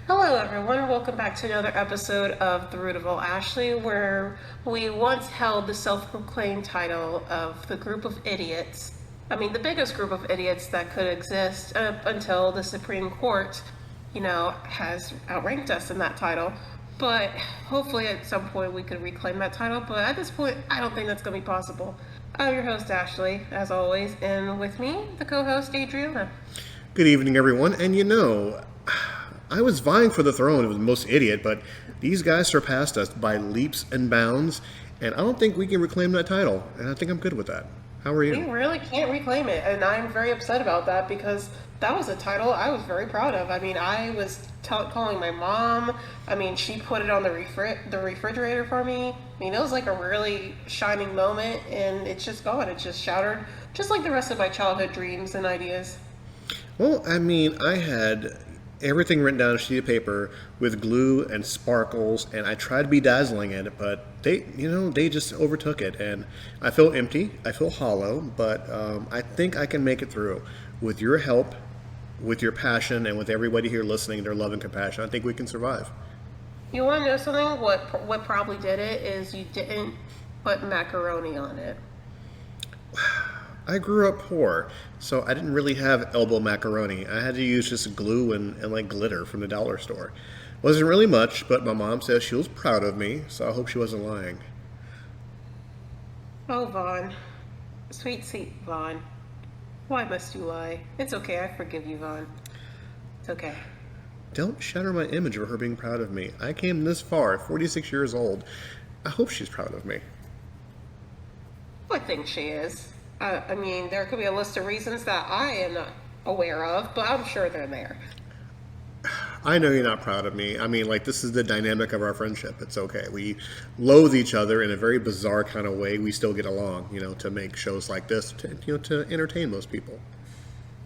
Hello, everyone. Welcome back to another episode of The Root of All Ashley, where we once held the self proclaimed title of the group of idiots. I mean, the biggest group of idiots that could exist up until the Supreme Court, has outranked us in that title. But hopefully, at some point, we could reclaim that title. But at this point, I don't think that's going to be possible. I'm your host, Ashley, as always, and with me, the co host, Adriana. Good evening, everyone. I was vying for the throne of the most idiot, but these guys surpassed us by leaps and bounds, and I don't think we can reclaim that title, and I think I'm good with that. How are We you? really can't reclaim it, and I'm very upset about that because that was a title I was very proud of. I mean, I was calling my mom. I mean, she put it on the refrigerator for me. I mean, it was like a really shining moment, and it's just gone. It's just shattered, just like the rest of my childhood dreams and ideas. I had everything written down on a sheet of paper with glue and sparkles, and I tried to be dazzling in it, but they just overtook it, and I feel empty. I feel hollow, but I think I can make it through with your help, with your passion, and with everybody here listening, their love and compassion. I think we can survive. You want to know something? What probably did it is you didn't put macaroni on it. I grew up poor, so I didn't really have elbow macaroni. I had to use just glue and like glitter from the dollar store. Wasn't really much, but my mom says she was proud of me, so I hope she wasn't lying. Oh, Vaughn. Sweet, sweet Vaughn. Why must you lie? It's okay, I forgive you, Vaughn. It's okay. Don't shatter my image of her being proud of me. I came this far, 46 years old. I hope she's proud of me. I think she is. I mean, there could be a list of reasons that I am not aware of, but I'm sure they're there. I know you're not proud of me. This is the dynamic of our friendship. It's okay. We loathe each other in a very bizarre kind of way. We still get along, to make shows like this, to entertain most people.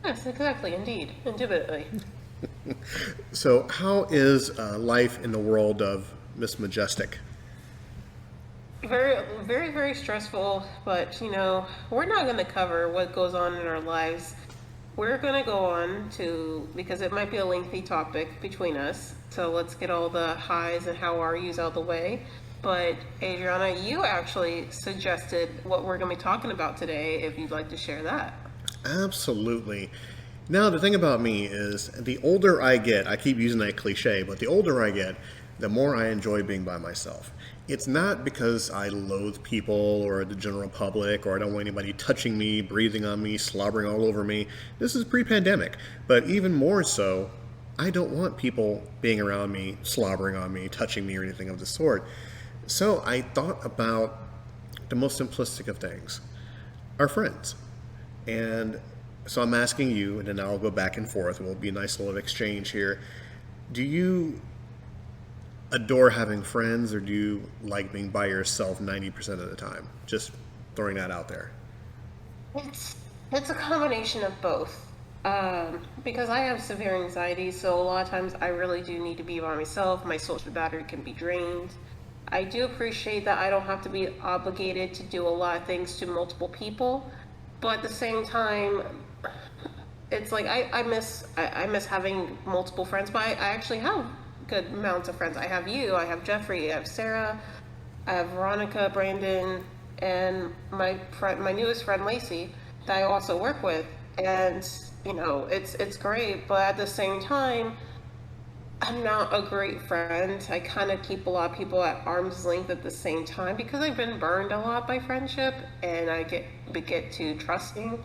Yes, exactly, indeed, indubitably. So, how is life in the world of Miss Majestic? Very, very, very stressful, but we're not going to cover what goes on in our lives. We're going to go on to, because it might be a lengthy topic between us, so let's get all the highs and how are yous out of the way. But Adriana, you actually suggested what we're going to be talking about today, if you'd like to share that. Absolutely. Now, the thing about me is the older I get, I keep using that cliche, but the older I get, the more I enjoy being by myself. It's not because I loathe people or the general public or I don't want anybody touching me, breathing on me, slobbering all over me. This is pre pandemic. But even more so, I don't want people being around me, slobbering on me, touching me, or anything of the sort. So I thought about the most simplistic of things our friends. And so I'm asking you, and then I'll go back and forth. It will be a nice little exchange here. Do you adore having friends, or do you like being by yourself 90% of the time? Just throwing that out there. It's it's a combination of both. Because I have severe anxiety, so a lot of times I really do need to be by myself. My social battery can be drained. I do appreciate that I don't have to be obligated to do a lot of things to multiple people, but at the same time, it's like I miss having multiple friends. But I actually have good amounts of friends. I have you, I have Jeffrey, I have Sarah, I have Veronica, Brandon, and my newest friend Lacey that I also work with. And it's great, but at the same time, I'm not a great friend. I kind of keep a lot of people at arm's length at the same time because I've been burned a lot by friendship, and I get too trusting.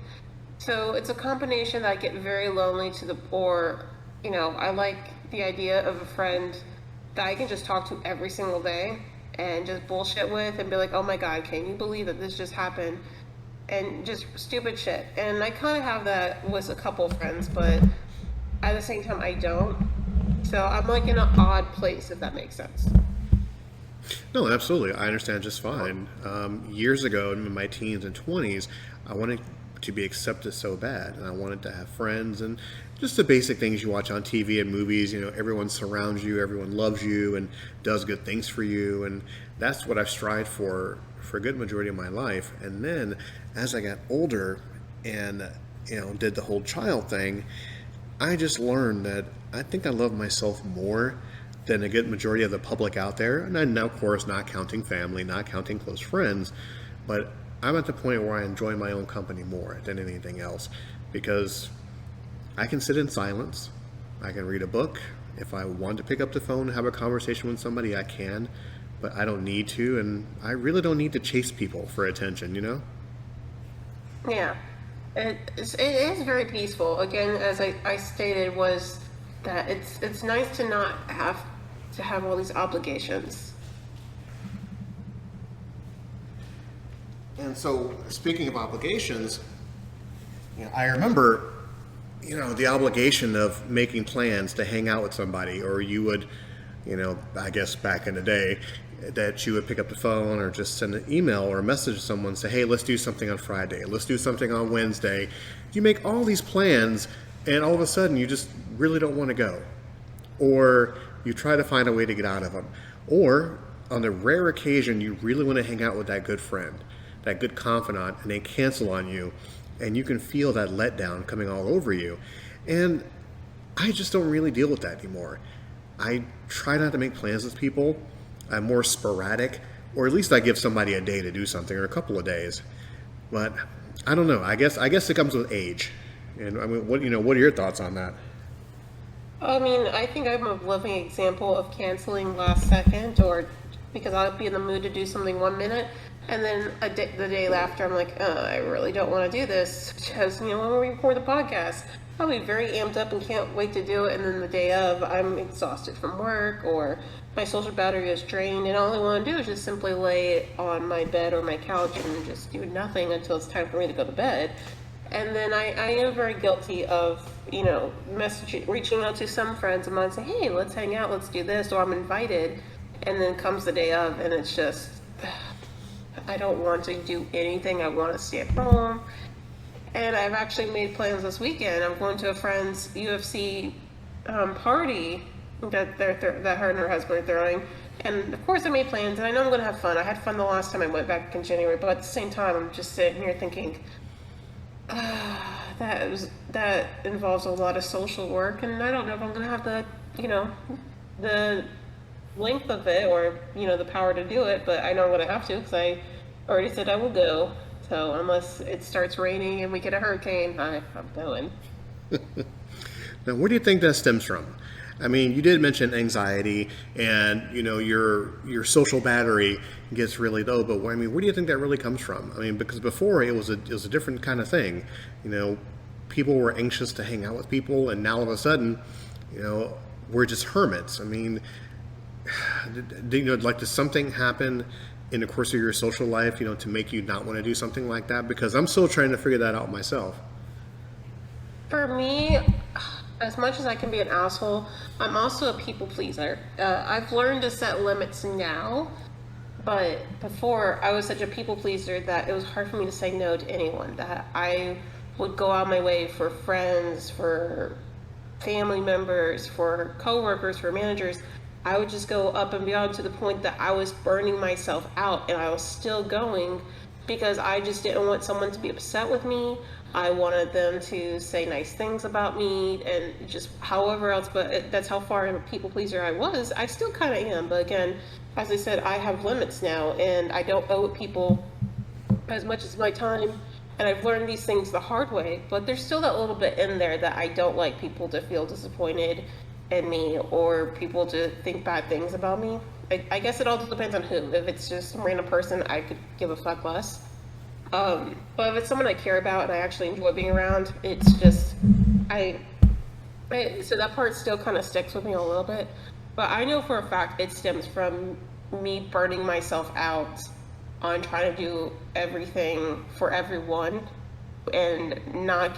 So it's a combination that I get very lonely to the or I like the idea of a friend that I can just talk to every single day and just bullshit with and be like, "Oh my god, can you believe that this just happened?" and just stupid shit. And I kind of have that with a couple friends, but at the same time I don't. So I'm like in an odd place, if that makes sense. No, absolutely. I understand just fine. Years ago, in my teens and 20s, I wanted to be accepted so bad, and I wanted to have friends and just the basic things you watch on TV and movies. Everyone surrounds you, everyone loves you, and does good things for you, and that's what I've strived for a good majority of my life. And then, as I got older, and did the whole child thing, I just learned that I think I love myself more than a good majority of the public out there. And I'm now, of course, not counting family, not counting close friends, but I'm at the point where I enjoy my own company more than anything else because I can sit in silence. I can read a book. If I want to pick up the phone and have a conversation with somebody, I can, but I don't need to, and I really don't need to chase people for attention, you know? Yeah, it is very peaceful. Again, as I stated, was that it's nice to not have all these obligations. And so, speaking of obligations, I remember, the obligation of making plans to hang out with somebody, or you would, I guess back in the day, that you would pick up the phone or just send an email or a message to someone and say, hey, let's do something on Friday, let's do something on Wednesday. You make all these plans, and all of a sudden you just really don't want to go. Or you try to find a way to get out of them. Or on the rare occasion you really want to hang out with that good friend, that good confidant, and they cancel on you, and you can feel that letdown coming all over you. And I just don't really deal with that anymore. I try not to make plans with people. I'm more sporadic, or at least I give somebody a day to do something, or a couple of days. But I don't know. I guess it comes with age. And I mean, what are your thoughts on that? I mean, I think I'm a living example of canceling last second, or because I'll be in the mood to do something 1 minute, and then the day after, I'm like, I really don't want to do this because when we record the podcast, I'll be very amped up and can't wait to do it, and then the day of, I'm exhausted from work or my social battery is drained, and all I want to do is just simply lay on my bed or my couch and just do nothing until it's time for me to go to bed. And then I am very guilty of, reaching out to some friends of mine and say, hey, let's hang out, let's do this, or I'm invited. And then comes the day of, and it's just, I don't want to do anything. I want to stay at home. And I've actually made plans this weekend. I'm going to a friend's UFC party that that her and her husband are throwing. And of course I made plans, and I know I'm going to have fun. I had fun the last time I went back in January, but at the same time, I'm just sitting here thinking, that involves a lot of social work, and I don't know if I'm going to have the length of it or, the power to do it, but I know I'm going to have to because I already said I will go. So unless it starts raining and we get a hurricane, I'm going. Now, where do you think that stems from? I mean, you did mention anxiety and, your social battery gets really low, but where do you think that really comes from? I mean, because before it was a different kind of thing. People were anxious to hang out with people, and now all of a sudden, we're just hermits. I mean, does something happen in the course of your social life, to make you not want to do something like that? Because I'm still trying to figure that out myself. For me, as much as I can be an asshole, I'm also a people pleaser. I've learned to set limits now, but before I was such a people pleaser that it was hard for me to say no to anyone. That I would go out my way for friends, for family members, for coworkers, for managers. I would just go up and beyond to the point that I was burning myself out, and I was still going because I just didn't want someone to be upset with me. I wanted them to say nice things about me and just however else, but that's how far of a people pleaser I was. I still kind of am, but again, as I said, I have limits now, and I don't owe people as much as my time, and I've learned these things the hard way, but there's still that little bit in there that I don't like people to feel disappointed in me or people to think bad things about me. I guess it all depends on who. If it's just some random person, I could give a fuck less. But if it's someone I care about and I actually enjoy being around, it's just, so that part still kind of sticks with me a little bit. But I know for a fact it stems from me burning myself out on trying to do everything for everyone and not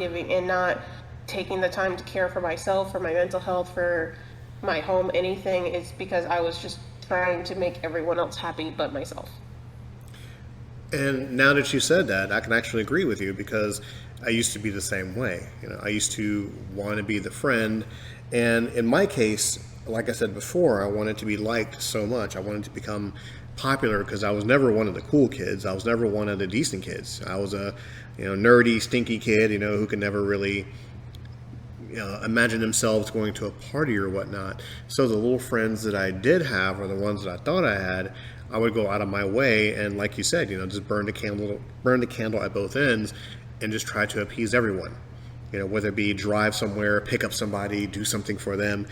taking the time to care for myself, for my mental health, for my home, anything. It's because I was just trying to make everyone else happy but myself. And now that you said that, I can actually agree with you because I used to be the same way. I used to want to be the friend. And in my case, like I said before, I wanted to be liked so much. I wanted to become popular because I was never one of the cool kids. I was never one of the decent kids. I was a nerdy, stinky kid, who could never really imagine themselves going to a party or whatnot. So the little friends that I did have, or the ones that I thought I had, I would go out of my way and, like you said, just burn the candle at both ends, and just try to appease everyone. Whether it be drive somewhere, pick up somebody, do something for them,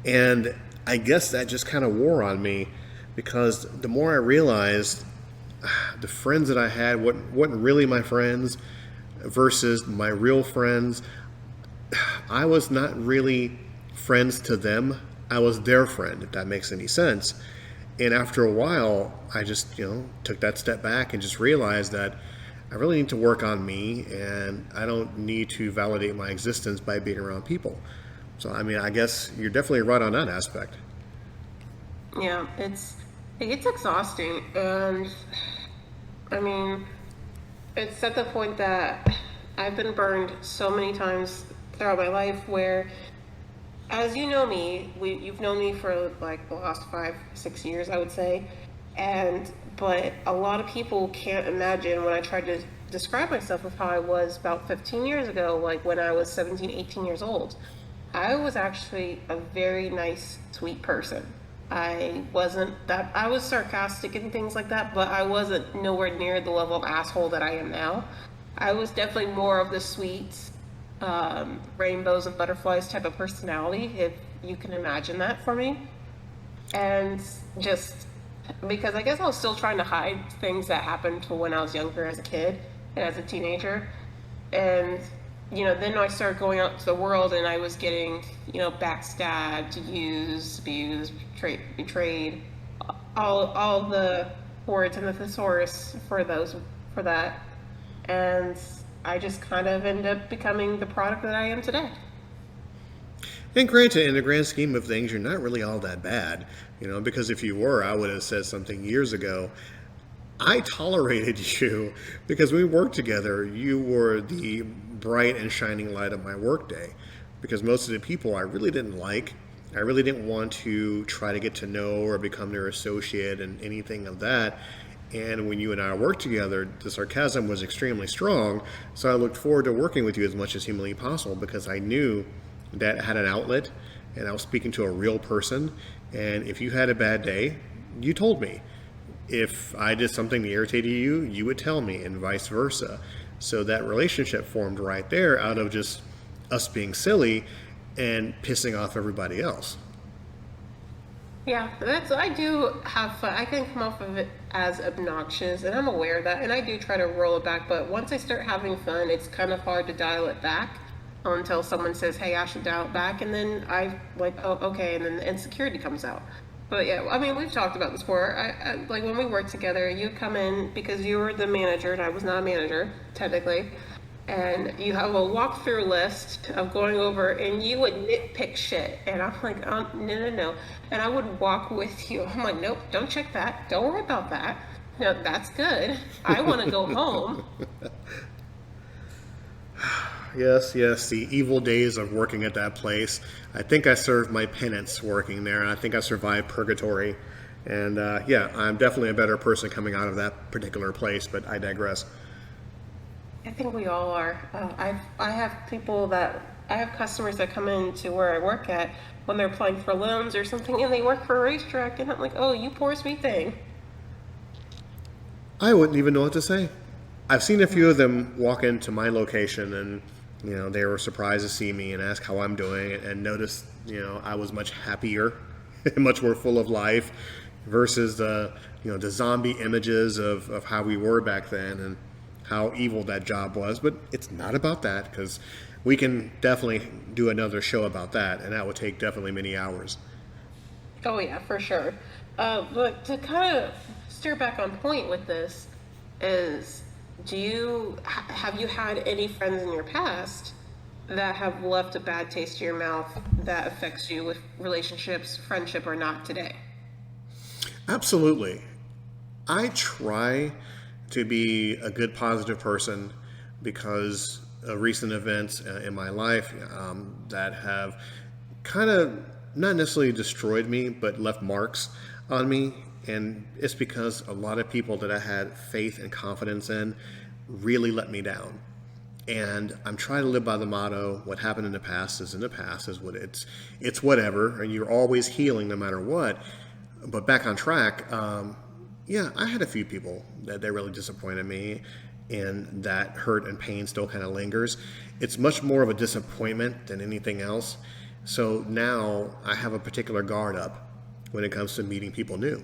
and I guess that just kind of wore on me because the more I realized the friends that I had wasn't really my friends versus my real friends. I was not really friends to them. I was their friend, if that makes any sense. And after a while, I just, took that step back and just realized that I really need to work on me, and I don't need to validate my existence by being around people. So, I guess you're definitely right on that aspect. Yeah, it's exhausting, and I mean, it's at the point that I've been burned so many times throughout my life where, as you know me, you've known me for like the last 5, 6 years, I would say, but a lot of people can't imagine when I tried to describe myself of how I was about 15 years ago, like when I was 17, 18 years old. I was actually a very nice, sweet person. I was sarcastic and things like that, but I wasn't nowhere near the level of asshole that I am now. I was definitely more of the sweet, rainbows and butterflies type of personality, if you can imagine that for me. And just because I guess I was still trying to hide things that happened to when I was younger as a kid and as a teenager. And, then I started going out to the world and I was getting, backstabbed, used, abused, betrayed, all the words in the thesaurus for that. And I just kind of ended up becoming the product that I am today. And granted, in the grand scheme of things, you're not really all that bad, because if you were, I would have said something years ago. I tolerated you because we worked together. You were the bright and shining light of my workday because most of the people I really didn't like. I really didn't want to try to get to know or become their associate and anything of that. And when you and I worked together, the sarcasm was extremely strong. So I looked forward to working with you as much as humanly possible because I knew that I had an outlet and I was speaking to a real person. And if you had a bad day, you told me. If I did something that irritated you, you would tell me, and vice versa. So that relationship formed right there out of just us being silly and pissing off everybody else. Yeah, I do have fun. I can come off of it as obnoxious, and I'm aware of that, and I do try to roll it back, but once I start having fun, it's kind of hard to dial it back until someone says, hey, I should dial it back, and then I like, oh, okay, and then the insecurity comes out. But yeah, we've talked about this before. Like when we worked together, you'd come in because you were the manager and I was not a manager, technically. And you have a walkthrough list of going over and you would nitpick shit. And I'm like, no. And I would walk with you. I'm like, nope, don't check that. Don't worry about that. No, that's good. I want to go home. Yes, the evil days of working at that place. I think I served my penance working there, and I think I survived purgatory. And I'm definitely a better person coming out of that particular place, but I digress. I think we all are. I have customers that come in to where I work at when they're applying for loans or something, and they work for a racetrack, and I'm like, oh, you poor sweet thing. I wouldn't even know what to say. I've seen a few of them walk into my location and they were surprised to see me and ask how I'm doing and notice, I was much happier and much more full of life versus the zombie images of how we were back then and how evil that job was. But it's not about that because we can definitely do another show about that, and that would take definitely many hours. Oh yeah, for sure. But to kind of steer back on point with this is, have you had any friends in your past that have left a bad taste in your mouth that affects you with relationships, friendship or not today? Absolutely. I try to be a good, positive person because of recent events in my life that have kind of not necessarily destroyed me, but left marks on me. And it's because a lot of people that I had faith and confidence in really let me down. And I'm trying to live by the motto: what happened in the past is in the past. Is what it's whatever, and you're always healing no matter what. But back on track, yeah, I had a few people that they really disappointed me, and that hurt and pain still kind of lingers. It's much more of a disappointment than anything else. So now I have a particular guard up when it comes to meeting people new,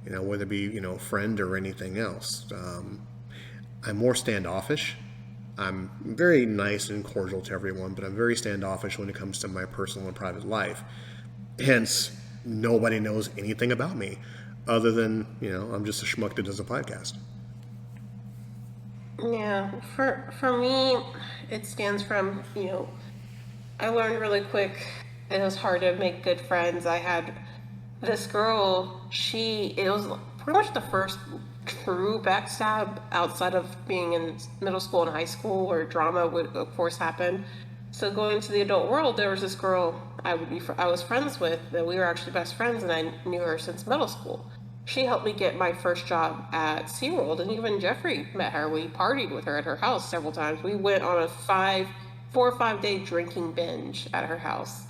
whether it be friend or anything else. I'm more standoffish. I'm very nice and cordial to everyone, but I'm very standoffish when it comes to my personal and private life. Hence, nobody knows anything about me other than, I'm just a schmuck that does a podcast. Yeah, for me, it stands from, I learned really quick it was hard to make good friends. I had this girl, it was pretty much the first true backstab outside of being in middle school and high school where drama would, of course, happen. So going to the adult world, there was this girl I was friends with, that we were actually best friends, and I knew her since middle school. She helped me get my first job at SeaWorld, and even Jeffrey met her. We partied with her at her house several times. We went on a 4 or 5 day drinking binge at her house.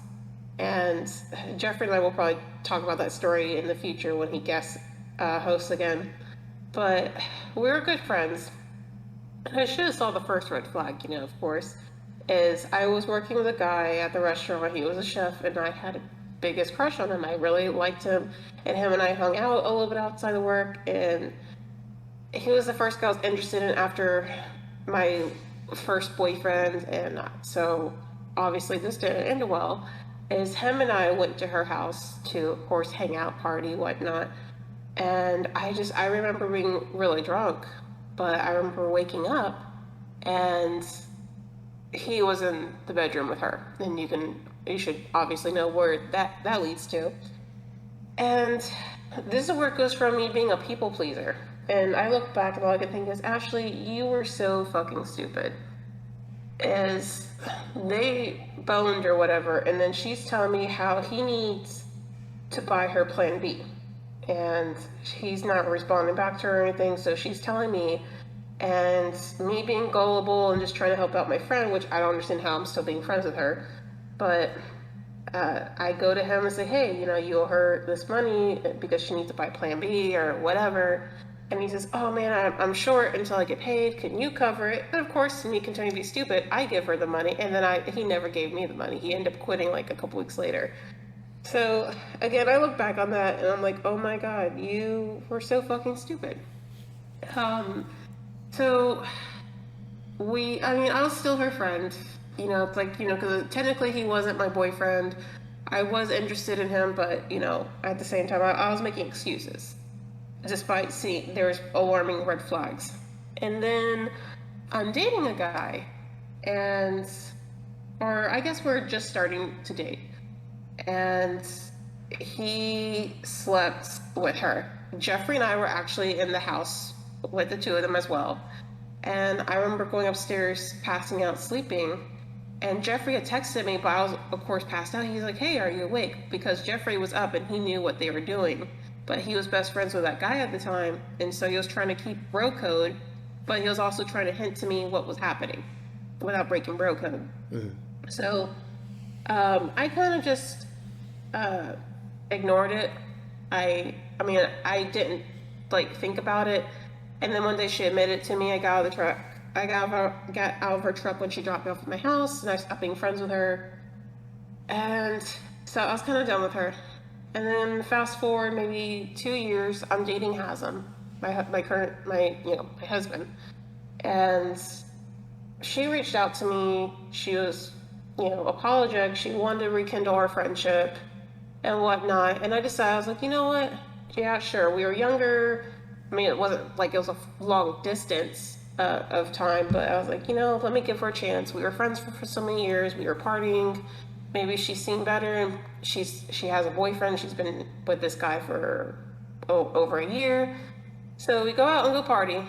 And Jeffrey and I will probably talk about that story in the future when he guest hosts again. But we were good friends. And I should have saw the first red flag, of course, is I was working with a guy at the restaurant. He was a chef, and I had a biggest crush on him. I really liked him, and him and I hung out a little bit outside of work, and he was the first guy I was interested in after my first boyfriend, and so obviously this didn't end well. Is him and I went to her house to, of course, hang out, party, whatnot, and I remember being really drunk, but I remember waking up, and he was in the bedroom with her, and you should obviously know where that leads to. And this is where it goes from me being a people pleaser. And I look back and all I can think is, Ashley, you were so fucking stupid. As they boned or whatever, and then she's telling me how he needs to buy her plan B. And he's not responding back to her or anything, so she's telling me, and me being gullible and just trying to help out my friend, which I don't understand how I'm still being friends with her, but I go to him and say, hey, you owe her this money because she needs to buy plan B or whatever. And he says, oh man, I'm short until I get paid. Can you cover it? And of course, me continuing to be stupid, I give her the money, and then he never gave me the money. He ended up quitting like a couple weeks later. So again, I look back on that and I'm like, oh my God, you were so fucking stupid. So I was still her friend, it's like, because technically he wasn't my boyfriend. I was interested in him, but, at the same time, I was making excuses, despite seeing there's alarming red flags. And then I'm dating a guy, or I guess we're just starting to date, and he slept with her. Jeffrey and I were actually in the house with the two of them as well. And I remember going upstairs, passing out, sleeping, and Jeffrey had texted me, but I was, of course, passed out. He's like, hey, are you awake? Because Jeffrey was up and he knew what they were doing, but he was best friends with that guy at the time, and so he was trying to keep bro code, but he was also trying to hint to me what was happening without breaking bro code. Mm-hmm. So I kind of just ignored it. I didn't think about it. And then one day she admitted to me. I got out of the truck. I got out of her truck when she dropped me off at my house, and I stopped being friends with her. And so I was kind of done with her. And then fast forward maybe 2 years, I'm dating Hazem, my husband. And she reached out to me. She was, apologetic. She wanted to rekindle our friendship and whatnot. And I decided, I was like, you know what? Yeah, sure. We were younger. It wasn't like it was a long distance of time, but I was like, let me give her a chance. We were friends for so many years. We were partying. Maybe she's seen better, and she has a boyfriend. She's been with this guy for over a year. So we go out and go party,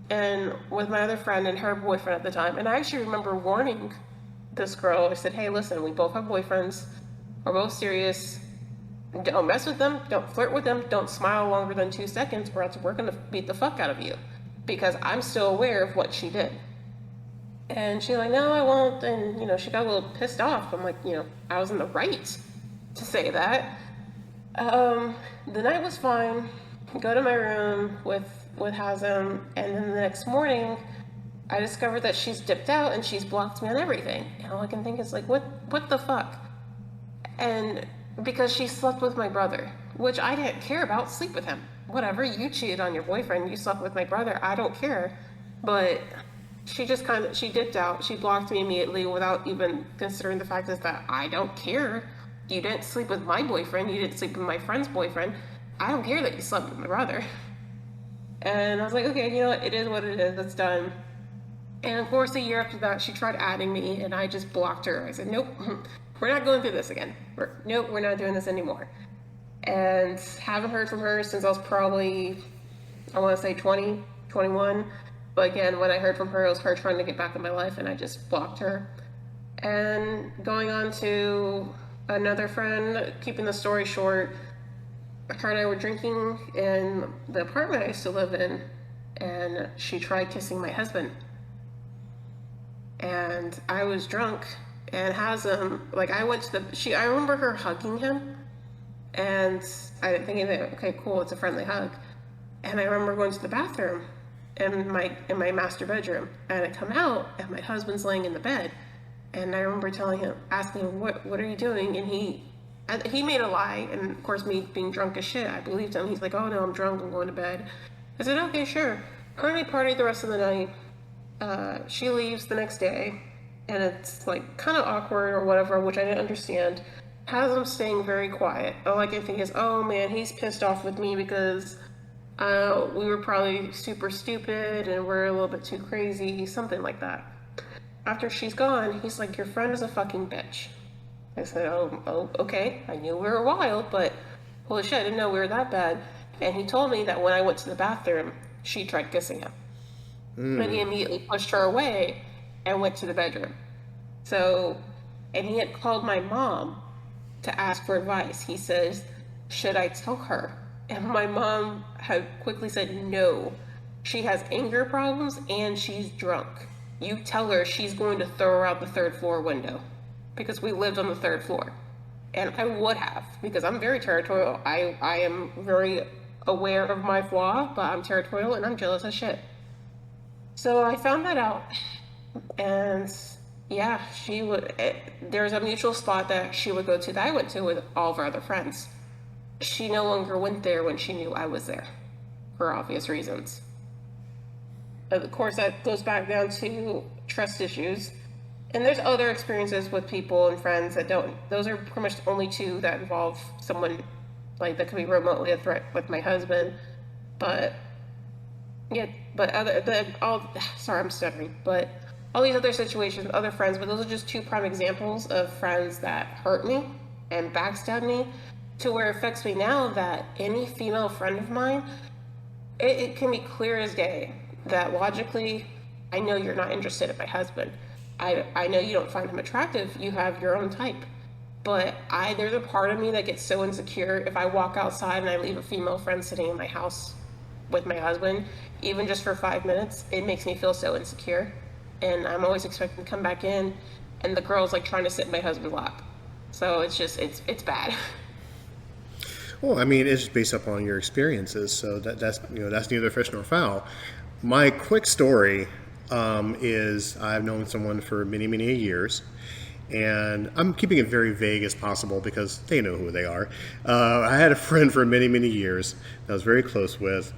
and with my other friend and her boyfriend at the time. And I actually remember warning this girl. I said, hey, listen, we both have boyfriends. We're both serious. Don't mess with them. Don't flirt with them. Don't smile longer than 2 seconds, or else we're going to beat the fuck out of you. Because I'm still aware of what she did. And she's like, no, I won't. And, she got a little pissed off. I'm like, I was in the right to say that. The night was fine. Go to my room with Hazem, and then the next morning, I discovered that she's dipped out and she's blocked me on everything. And all I can think is like, what the fuck? And because she slept with my brother, which I didn't care about, sleep with him. Whatever, you cheated on your boyfriend, you slept with my brother, I don't care. But she dipped out, she blocked me immediately without even considering the fact is that I don't care. You didn't sleep with my boyfriend, you didn't sleep with my friend's boyfriend. I don't care that you slept with my brother. And I was like, okay, it is what it is, it's done. And of course, a year after that, she tried adding me, and I just blocked her. I said, nope, we're not going through this again. Nope, we're not doing this anymore. And haven't heard from her since I was probably, I want to say 20, 21. But again, when I heard from her, it was her trying to get back in my life, and I just blocked her. And going on to another friend, keeping the story short, her and I were drinking in the apartment I used to live in, and she tried kissing my husband. And I was drunk and I went to I remember her hugging him, and I didn't think anything, okay, cool, it's a friendly hug. And I remember going to the bathroom in my master bedroom, and I come out and my husband's laying in the bed, and I remember asking him, what are you doing? And he made a lie, and of course me being drunk as shit, I believed him. He's like, oh no, I'm drunk, I'm going to bed. I said, okay, sure. Currently partied the rest of the night. She leaves the next day, and it's like kind of awkward or whatever, which I didn't understand. Has him staying very quiet. All I can think is, oh man, he's pissed off with me because we were probably super stupid and we're a little bit too crazy, something like that. After she's gone, he's like, your friend is a fucking bitch. I said, oh, okay. I knew we were wild, but holy shit, I didn't know we were that bad. And he told me that when I went to the bathroom, she tried kissing him. But he immediately pushed her away and went to the bedroom. And he had called my mom to ask for advice. He says, should I tell her? And my mom had quickly said, no. She has anger problems and she's drunk. You tell her, she's going to throw her out the third floor window. Because we lived on the third floor. And I would have, because I'm very territorial. I am very aware of my flaw, but I'm territorial and I'm jealous as shit. So I found that out, and yeah, there's a mutual spot that she would go to that I went to with all of our other friends. She no longer went there when she knew I was there, for obvious reasons. Of course, that goes back down to trust issues. And there's other experiences with people and friends that don't, those are pretty much the only two that involve someone, like, that could be remotely a threat with my husband. But yeah, sorry, I'm stuttering, but all these other situations, other friends, but those are just two prime examples of friends that hurt me and backstab me to where it affects me now that any female friend of mine, it can be clear as day that logically, I know you're not interested in my husband. I know you don't find him attractive, you have your own type. But there's a part of me that gets so insecure if I walk outside and I leave a female friend sitting in my house with my husband, even just for 5 minutes, it makes me feel so insecure. And I'm always expecting to come back in, and the girl's like trying to sit in my husband's lap. So it's bad. Well, I mean, it's just based upon your experiences, so that's neither fish nor foul. My quick story is I've known someone for many, many years, and I'm keeping it very vague as possible because they know who they are. I had a friend for many, many years that I was very close with,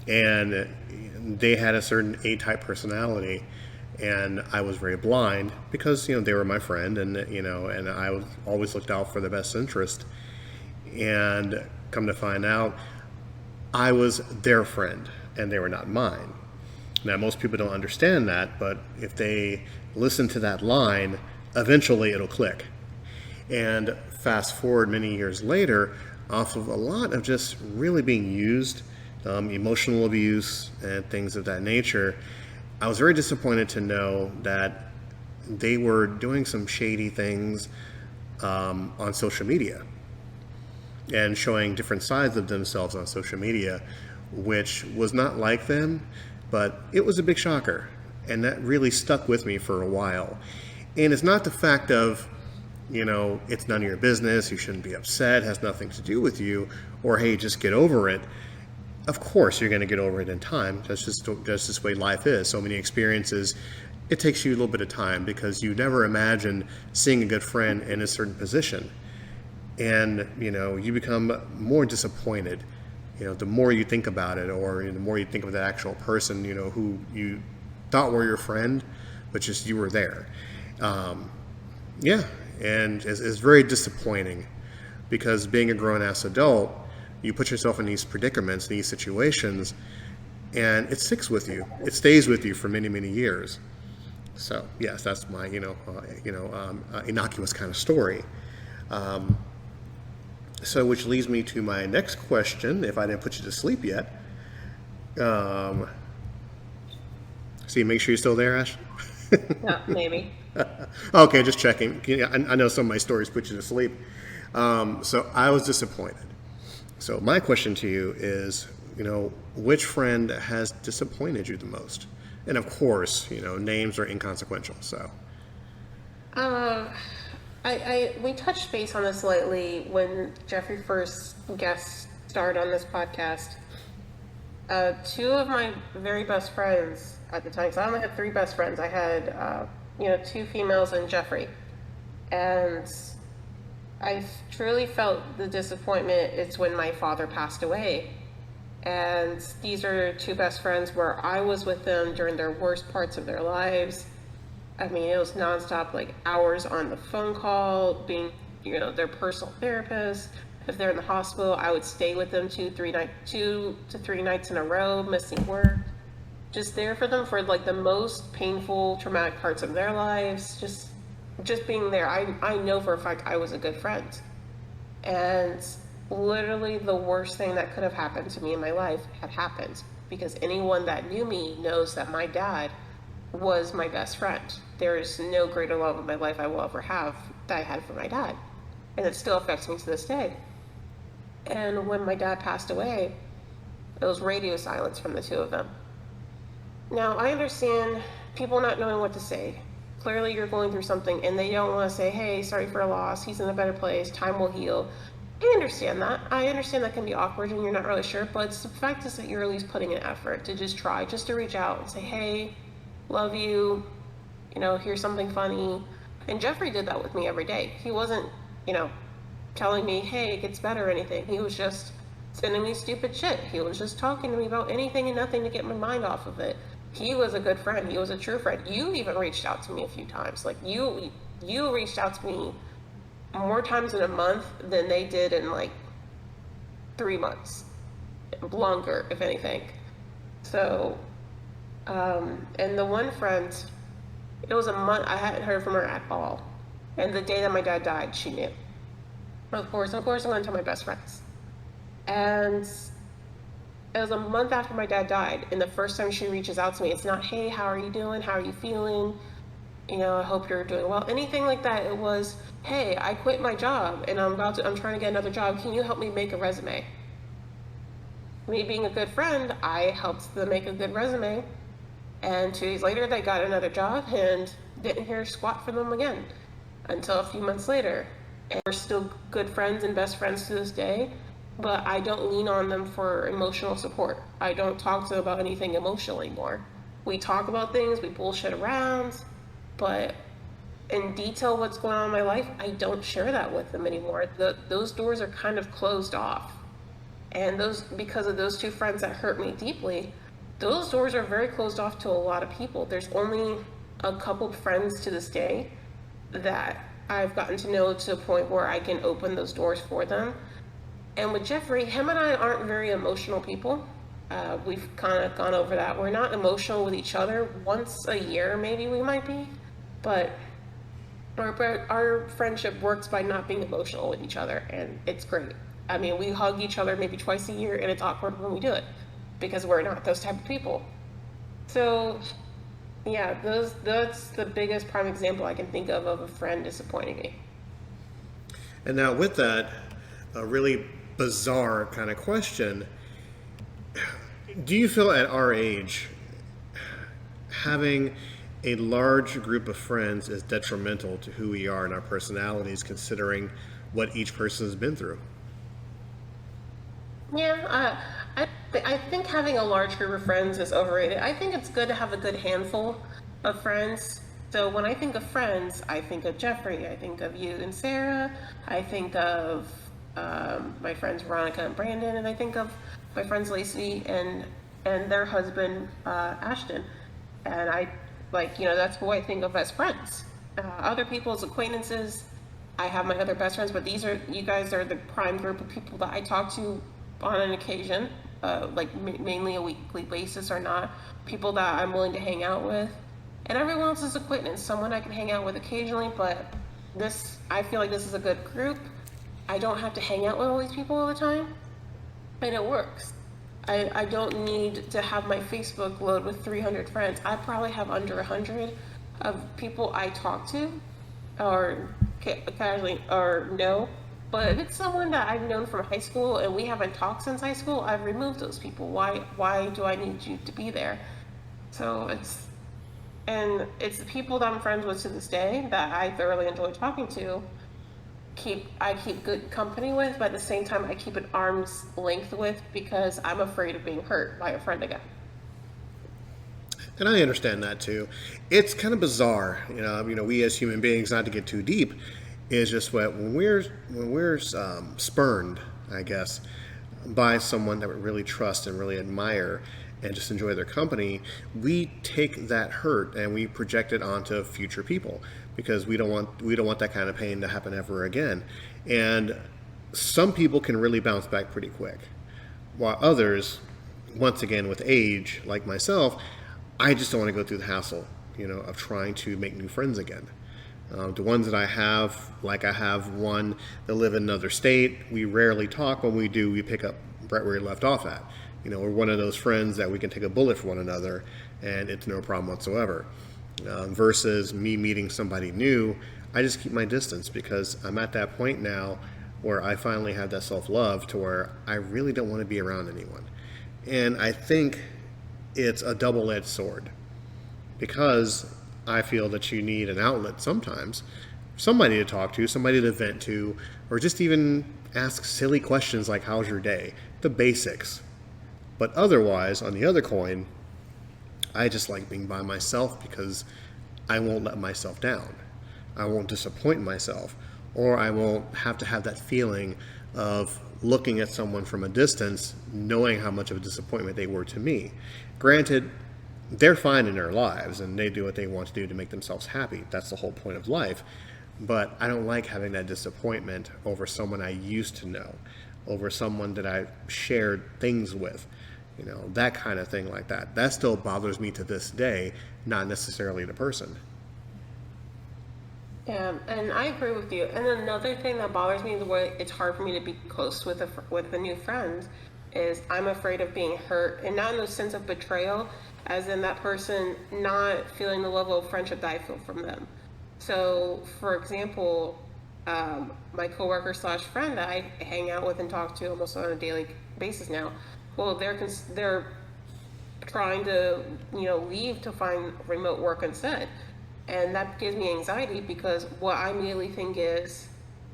and they had a certain A-type personality, and I was very blind because they were my friend, and and I always looked out for the best interest. And come to find out, I was their friend, and they were not mine. Now, most people don't understand that, but if they listen to that line, eventually it'll click. And fast forward many years later, off of a lot of just really being used, emotional abuse and things of that nature, I was very disappointed to know that they were doing some shady things on social media and showing different sides of themselves on social media, which was not like them, but it was a big shocker. And that really stuck with me for a while. And it's not the fact of, it's none of your business, you shouldn't be upset, has nothing to do with you, or hey, just get over it. Of course, you're going to get over it in time. That's just the way life is. So many experiences, it takes you a little bit of time because you never imagined seeing a good friend in a certain position. And, you become more disappointed, the more you think about it, or the more you think of the actual person, who you thought were your friend, but just you were there. Yeah, and it's very disappointing because being a grown-ass adult, you put yourself in these predicaments, these situations, and it sticks with you. It stays with you for many, many years. So, yes, that's my, innocuous kind of story. So, which leads me to my next question, if I didn't put you to sleep yet. See, make sure you're still there, Ash. Yeah, maybe. Okay, just checking. I know some of my stories put you to sleep. So I was disappointed. So my question to you is, which friend has disappointed you the most? And of course, names are inconsequential. So. We touched base on this lately when Jeffrey first guest starred on this podcast. Two of my very best friends at the time, so I only had three best friends. I had, two females and Jeffrey. And I truly felt the disappointment. It's when my father passed away. And these are two best friends where I was with them during their worst parts of their lives. I mean, it was nonstop, like hours on the phone call, being, their personal therapist. If they're in the hospital, I would stay with them 2 to 3 nights in a row, missing work. Just there for them for like the most painful, traumatic parts of their lives. Just being there. I know for a fact I was a good friend. And literally the worst thing that could have happened to me in my life had happened. Because anyone that knew me knows that my dad was my best friend. There is no greater love in my life I will ever have that I had for my dad. And it still affects me to this day. And when my dad passed away, it was radio silence from the two of them. Now, I understand people not knowing what to say. Clearly, you're going through something, and they don't want to say, hey, sorry for a loss, he's in a better place, time will heal. I understand that. I understand that can be awkward, and you're not really sure, but the fact is that you're at least putting an effort to just try, just to reach out and say, hey, love you, here's something funny. And Jeffrey did that with me every day. He wasn't, telling me, hey, it gets better or anything. He was just sending me stupid shit. He was just talking to me about anything and nothing to get my mind off of it. He was a good friend. He was a true friend. You even reached out to me a few times. Like, you reached out to me more times in a month than they did in, 3 months. Longer, if anything. So, and the one friend, it was a month, I hadn't heard from her at all. And the day that my dad died, she knew. Of course, I'm going to tell my best friends. And it was a month after my dad died, and the first time she reaches out to me, it's not, hey, how are you doing? How are you feeling? I hope you're doing well. Anything like that. It was, hey, I quit my job, and I'm trying to get another job. Can you help me make a resume? Me being a good friend, I helped them make a good resume. And 2 days later, they got another job and didn't hear squat from them again until a few months later. And we're still good friends and best friends to this day. But I don't lean on them for emotional support. I don't talk to them about anything emotional anymore. We talk about things, we bullshit around, but in detail what's going on in my life, I don't share that with them anymore. Those doors are kind of closed off. And because of those two friends that hurt me deeply, those doors are very closed off to a lot of people. There's only a couple friends to this day that I've gotten to know to a point where I can open those doors for them. And with Jeffrey, him and I aren't very emotional people. We've kind of gone over that. We're not emotional with each other. Once a year, maybe we might be. But our friendship works by not being emotional with each other, and it's great. I mean, we hug each other maybe twice a year, and it's awkward when we do it because we're not those type of people. So, yeah, that's the biggest prime example I can think of a friend disappointing me. And now with that, a really bizarre kind of question. Do you feel at our age, having a large group of friends is detrimental to who we are and our personalities, considering what each person has been through. Yeah, I think having a large group of friends is overrated. I think it's good to have a good handful of friends. So when I think of friends, I think of Jeffrey, I think of you and Sarah, I think of my friends Veronica and Brandon, and I think of my friends Lacey and their husband Ashton. And I like, that's who I think of as friends. Other people's acquaintances, I have my other best friends, but you guys are the prime group of people that I talk to on an occasion, like mainly a weekly basis or not, people that I'm willing to hang out with. And everyone else is acquaintance, someone I can hang out with occasionally, but I feel like this is a good group. I don't have to hang out with all these people all the time, and it works. I don't need to have my Facebook load with 300 friends. I probably have under 100 of people I talk to, or casually, or no. But if it's someone that I've known from high school and we haven't talked since high school, I've removed those people. Why do I need you to be there? So it's the people that I'm friends with to this day that I thoroughly enjoy talking to. I keep good company with, but at the same time I keep an arm's length with because I'm afraid of being hurt by a friend again. And I understand that too. It's kind of bizarre, we as human beings, not to get too deep, is just what when we're spurned, I guess, by someone that we really trust and really admire and just enjoy their company, we take that hurt and we project it onto future people because we don't want that kind of pain to happen ever again. And some people can really bounce back pretty quick, while others, once again with age, like myself, I just don't want to go through the hassle, of trying to make new friends again. The ones that I have, like I have one that live in another state, we rarely talk. When we do, we pick up right where we left off at. We're one of those friends that we can take a bullet for one another, and it's no problem whatsoever. Versus me meeting somebody new, I just keep my distance because I'm at that point now where I finally have that self-love to where I really don't want to be around anyone. And I think it's a double-edged sword because I feel that you need an outlet sometimes, somebody to talk to, somebody to vent to, or just even ask silly questions like, how's your day? The basics. But otherwise, on the other coin, I just like being by myself because I won't let myself down. I won't disappoint myself, or I won't have to have that feeling of looking at someone from a distance, knowing how much of a disappointment they were to me. Granted, they're fine in their lives and they do what they want to do to make themselves happy. That's the whole point of life. But I don't like having that disappointment over someone I used to know, over someone that I shared things with, that kind of thing like that. That still bothers me to this day, not necessarily the person. Yeah, and I agree with you. And another thing that bothers me, the way it's hard for me to be close with a new friend, is I'm afraid of being hurt, and not in the sense of betrayal, as in that person not feeling the level of friendship that I feel from them. So, for example, my coworker slash friend that I hang out with and talk to almost on a daily basis now, well, they're trying to leave to find remote work instead, and that gives me anxiety because what I immediately think is,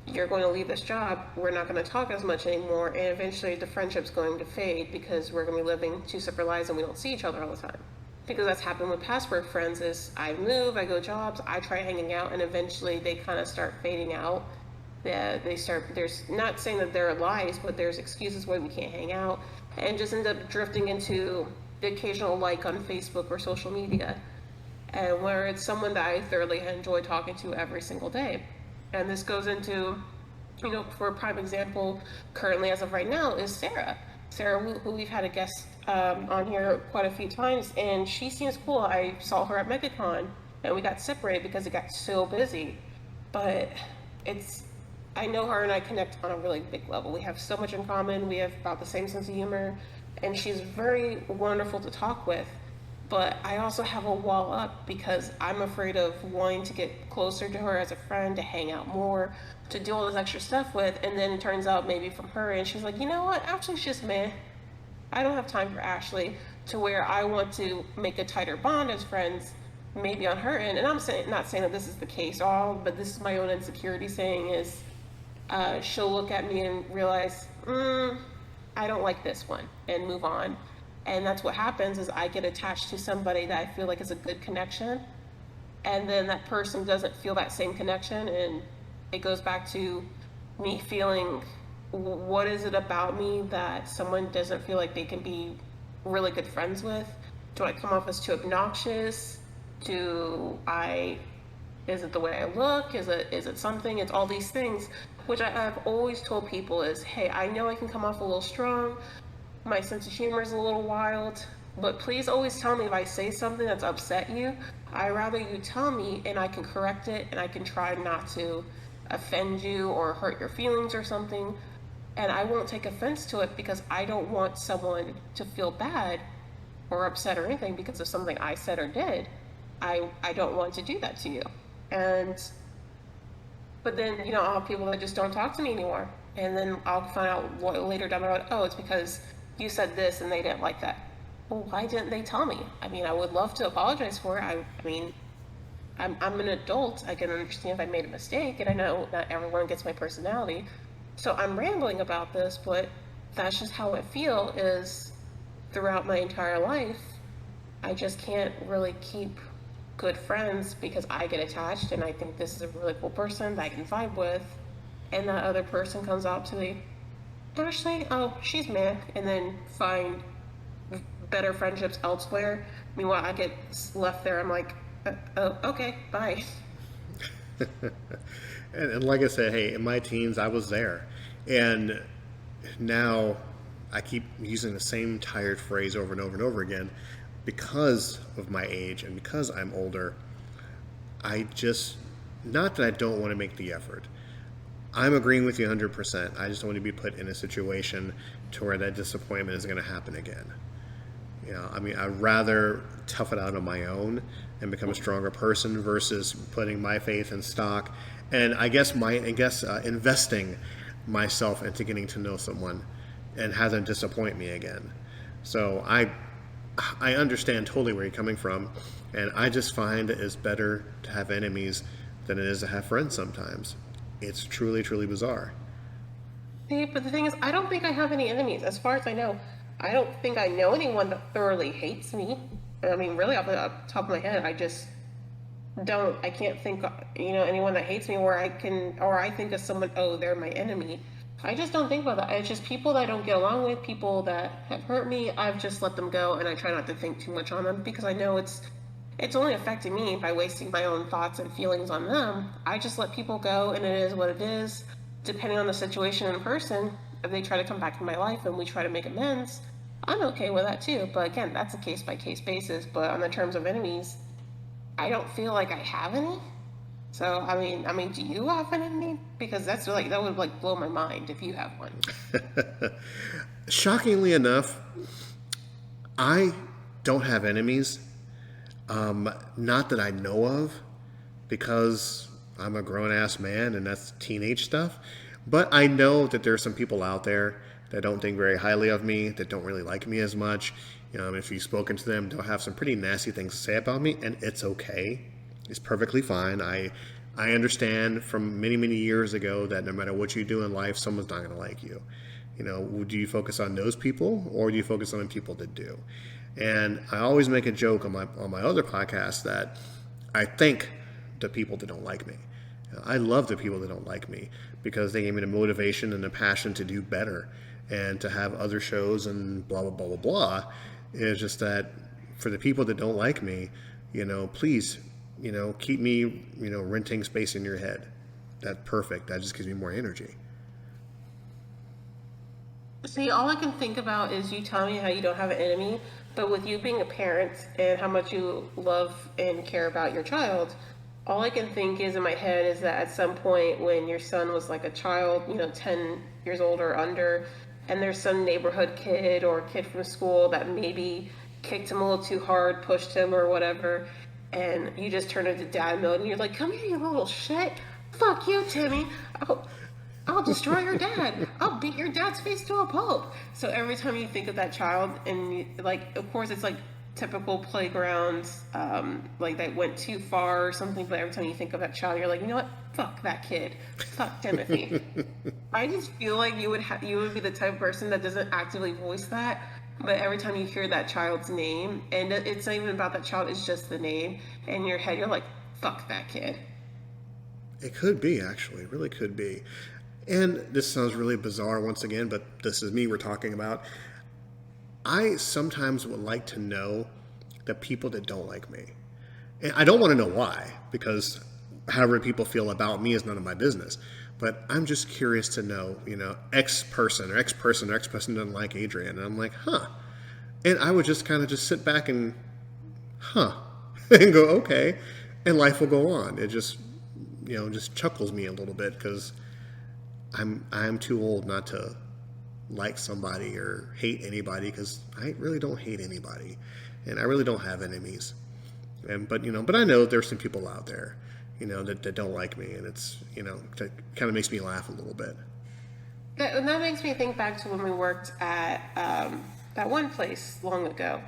you're going to leave this job, we're not going to talk as much anymore, and eventually the friendship's going to fade because we're going to be living two separate lives and we don't see each other all the time. Because that's happened with past work friends is I move, I go jobs, I try hanging out, and eventually they kind of start fading out. Yeah, there's not saying that there are lies, but there's excuses why we can't hang out, and just end up drifting into the occasional like on Facebook or social media, and where it's someone that I thoroughly enjoy talking to every single day. And this goes into, for a prime example, currently as of right now, is Sarah. Sarah, who we've had a guest on here quite a few times, and she seems cool. I saw her at MegaCon, and we got separated because it got so busy. But I know her and I connect on a really big level. We have so much in common. We have about the same sense of humor, and she's very wonderful to talk with. But I also have a wall up because I'm afraid of wanting to get closer to her as a friend, to hang out more, to do all this extra stuff with, and then it turns out maybe from her, and she's like, you know what, actually it's just meh. I don't have time for Ashley to where I want to make a tighter bond as friends, maybe on her end. And I'm saying, not saying that this is the case all, but this is my own insecurity saying is she'll look at me and realize, I don't like this one, and move on. And that's what happens is I get attached to somebody that I feel like is a good connection, and then that person doesn't feel that same connection, and it goes back to me feeling, what is it about me that someone doesn't feel like they can be really good friends with? Do I come off as too obnoxious? Do I Is it the way I look? Is it something? It's all these things, which I've always told people is, hey, I know I can come off a little strong. My sense of humor is a little wild, but please always tell me if I say something that's upset you. I rather you tell me and I can correct it and I can try not to offend you or hurt your feelings or something. And I won't take offense to it because I don't want someone to feel bad or upset or anything because of something I said or did. I don't want to do that to you. And but then I'll have people that just don't talk to me anymore, and then I'll find out later down the road, oh, it's because you said this and they didn't like that. Well, why didn't they tell me? I mean, I would love to apologize for it. I mean, I'm an adult. I can understand if I made a mistake, and I know not everyone gets my personality. So I'm rambling about this, but that's just how I feel is throughout my entire life. I just can't really keep good friends because I get attached and I think this is a really cool person that I can vibe with, and that other person comes out to me, Ashley, oh, she's meh, and then find better friendships elsewhere. Meanwhile, I get left there. I'm like, oh, okay, bye. And like I said, hey, in my teens, I was there. And now I keep using the same tired phrase over and over and over again because of my age and because I'm older. Not that I don't want to make the effort. I'm agreeing with you 100%. I just don't want to be put in a situation to where that disappointment is going to happen again. I mean, I'd rather tough it out on my own and become a stronger person versus putting my faith in stock and investing myself into getting to know someone and have them disappoint me again. So I understand totally where you're coming from, and I just find it's better to have enemies than it is to have friends sometimes. It's truly, truly bizarre. See, but the thing is, I don't think I have any enemies. As far as I know, I don't think I know anyone that thoroughly hates me. I mean, really, off the top of my head, I just don't. I can't think, anyone that hates me where I think of someone, oh, they're my enemy. I just don't think about that. It's just people that I don't get along with, people that have hurt me. I've just let them go, and I try not to think too much on them because I know it's only affecting me by wasting my own thoughts and feelings on them. I just let people go, and it is what it is. Depending on the situation and person, if they try to come back in my life and we try to make amends, I'm okay with that too. But again, that's a case by case basis. But on the terms of enemies, I don't feel like I have any. So I mean, do you have an enemy? Because that would blow my mind if you have one. Shockingly enough, I don't have enemies. Not that I know of, because I'm a grown-ass man and that's teenage stuff. But I know that there are some people out there that don't think very highly of me, that don't really like me as much. If you've spoken to them, they'll have some pretty nasty things to say about me, and it's okay. It's perfectly fine. I understand from many, many years ago that no matter what you do in life, someone's not going to like you. Do you focus on those people or do you focus on the people that do? And I always make a joke on my other podcast that I thank the people that don't like me. I love the people that don't like me because they gave me the motivation and the passion to do better and to have other shows and blah, blah, blah, blah, blah. It's just that for the people that don't like me, please, keep me, renting space in your head. That's perfect. That just gives me more energy. See, all I can think about is you telling me how you don't have an enemy, but with you being a parent and how much you love and care about your child, all I can think is in my head is that at some point when your son was like a child, 10 years old or under, and there's some neighborhood kid or kid from school that maybe kicked him a little too hard, pushed him or whatever, and you just turn into dad mode and you're like, come here, you little shit. Fuck you, Timmy. Oh, I'll destroy your dad. I'll beat your dad's face to a pulp. So every time you think of that child, and you, like, of course, it's like typical playgrounds, like that went too far or something. But every time you think of that child, you're like, you know what? Fuck that kid. Fuck Timothy. I just feel like you would be the type of person that doesn't actively voice that, but every time you hear that child's name, and it's not even about that child, it's just the name, in your head, you're like, fuck that kid. It could be, actually. It really could be. And this sounds really bizarre once again, but this is me we're talking about. I sometimes would like to know the people that don't like me. And I don't want to know why, because however people feel about me is none of my business. But I'm just curious to know, X person or X person or X person doesn't like Adrian. And I'm like, huh. And I would just kind of just sit back and, huh, and go, okay. And life will go on. It just chuckles me a little bit because I'm too old not to like somebody or hate anybody, because I really don't hate anybody, and I really don't have enemies. But I know there's some people out there, that don't like me, and it's that kind of makes me laugh a little bit. That makes me think back to when we worked at that one place long ago.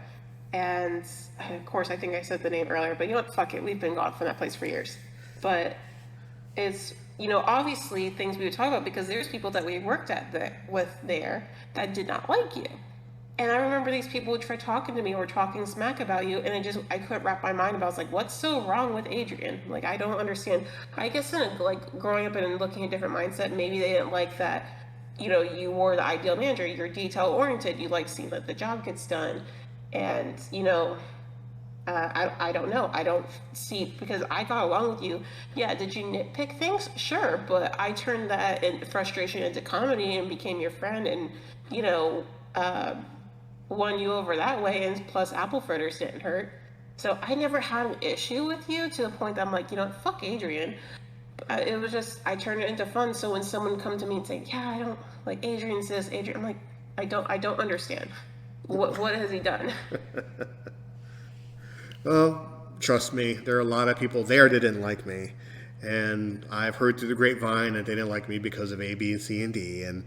And of course, I think I said the name earlier, but you know what? Fuck it. We've been gone from that place for years. But it's, obviously things we would talk about, because there's people that we worked with there that did not like you. And I remember these people would try talking to me or talking smack about you, and I couldn't wrap my mind about. I was like, what's so wrong with Adrian? Like, I don't understand. I guess like growing up and looking at a different mindset, maybe they didn't like that. You were the ideal manager. You're detail oriented. You like seeing that the job gets done, and I don't know. I don't see, because I got along with you. Yeah, did you nitpick things? Sure, but I turned that frustration into comedy and became your friend, and you know, uh, won you over that way. And plus, apple fritters didn't hurt. So I never had an issue with you to the point that I'm like, fuck Adrian. It was just I turned it into fun. So when someone come to me and say, yeah, I don't like Adrian's this, Adrian, I'm like, I don't understand. What has he done? Well, trust me, there are a lot of people there that didn't like me. And I've heard through the grapevine that they didn't like me because of A, B, and C, and D. And,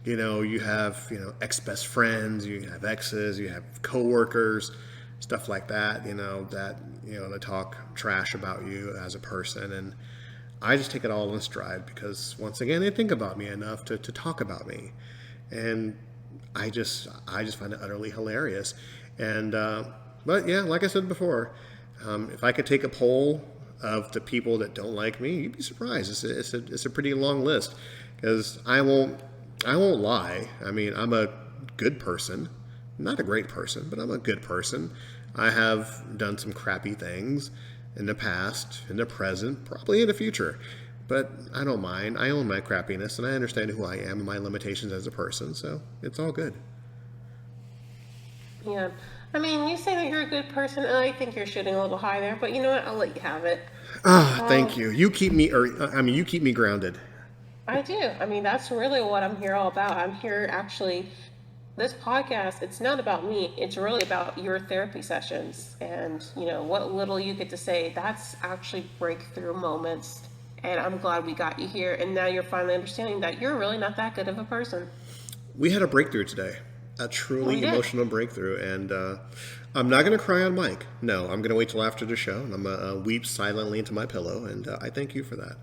you have, ex-best friends, you have exes, you have coworkers, stuff like that, that talk trash about you as a person. And I just take it all in stride because, once again, they think about me enough to talk about me. And I just find it utterly hilarious. And, but yeah, like I said before, if I could take a poll of the people that don't like me, you'd be surprised. It's a pretty long list, because I won't lie. I mean, I'm a good person, not a great person, but I'm a good person. I have done some crappy things in the past, in the present, probably in the future, but I don't mind. I own my crappiness, and I understand who I am and my limitations as a person, so it's all good. Yeah. I mean, you say that you're a good person, and I think you're shooting a little high there, but you know what? I'll let you have it. Thank you. You keep me, you keep me grounded. I do. I mean, that's really what I'm here all about. I'm here actually, this podcast, it's not about me. It's really about your therapy sessions and, what little you get to say. That's actually breakthrough moments. And I'm glad we got you here. And now you're finally understanding that you're really not that good of a person. We had a breakthrough today, a truly emotional breakthrough, and I'm not going to cry on mic. No, I'm going to wait till after the show, and I'm going to weep silently into my pillow, and I thank you for that.